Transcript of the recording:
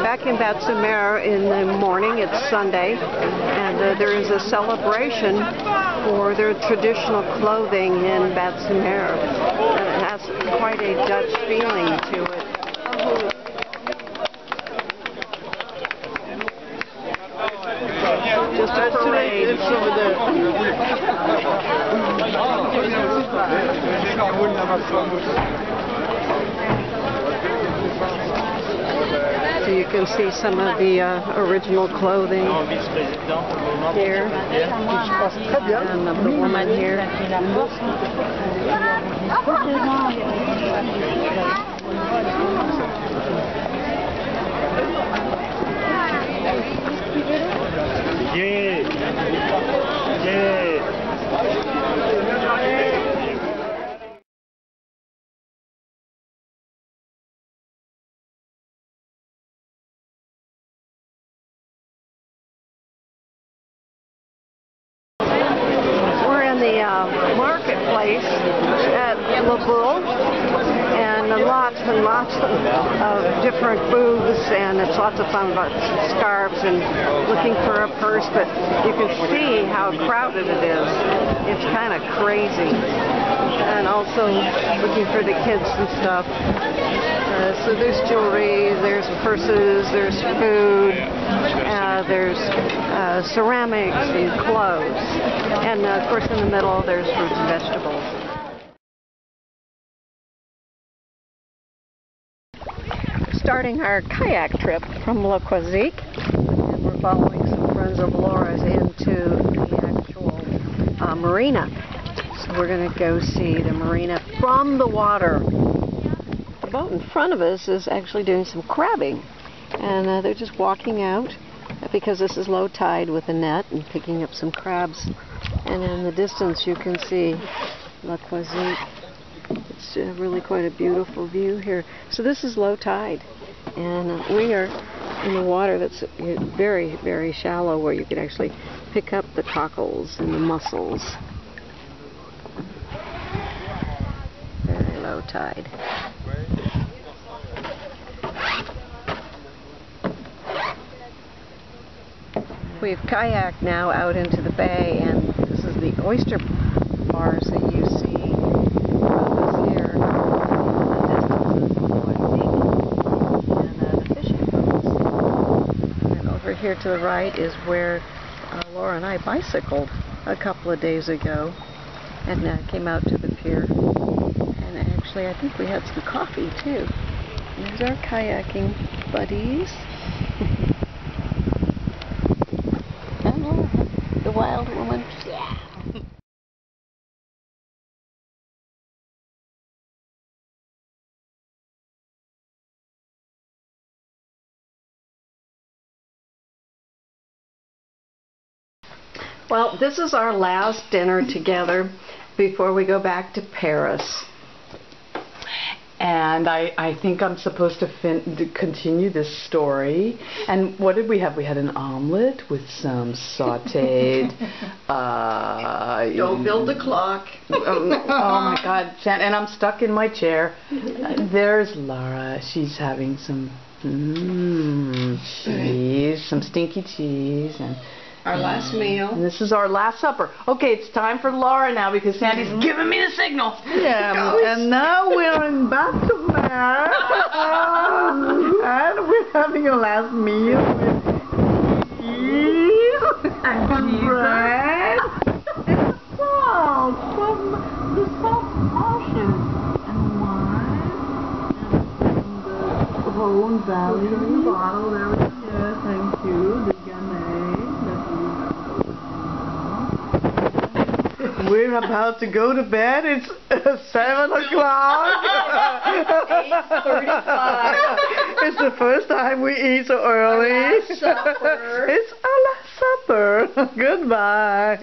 back in Batz-sur-Mer in the morning. It's Sunday, and there is a celebration for their traditional clothing in Batz-sur-Mer. It has quite a Dutch feeling to it. Just a parade. It's over there. So you can see some of the original clothing here, and of the woman here. We're in the marketplace at Baule, and lots and lots of different booths, and it's lots of fun about scarves and looking for a purse, but you can see how crowded it is. It's kind of crazy. And also looking for the kids and stuff. So there's jewelry, there's purses, there's food, there's ceramics and clothes. And of course in the middle there's fruits and vegetables. Starting our kayak trip from Le Kayaking, and we're following some friends of Laura's into the actual marina. So we're going to go see the marina from the water. The boat in front of us is actually doing some crabbing, and they're just walking out because this is low tide with a net and picking up some crabs. And in the distance you can see Le Kayaking. It's really quite a beautiful view here. So this is low tide, and we are in the water that's very, very shallow, where you could actually pick up the cockles and the mussels. Very low tide. We've kayaked now out into the bay, and this is the oyster bars that you see above us here. In the distance is the fishing boats. And over here to the right is where Laura and I bicycled a couple of days ago, and came out to the pier. And actually, I think we had some coffee too. And there's our kayaking buddies. And Laura, the wild woman. Yeah. Well, this is our last dinner together before we go back to Paris. And I think I'm supposed to continue this story. And what did we have? We had an omelet with some sauteed... Don't build the clock. Oh my God, and I'm stuck in my chair. There's Laura. She's having some cheese, some stinky cheese, and our last meal. And this is our last supper. Okay, it's time for Laura now, because Sandy's giving me the signal. Yeah, and now we're in Batz-sur-Mer, and we're having a last meal with cheese and bread and salt from the salt ocean, and wine, and the Rhone Valley in the bottle. There we go. Yeah, thank you. The Gannet. We're about to go to bed. It's 7 o'clock. 8:35. It's the first time we eat so early. Our last supper. It's our last supper. Goodbye.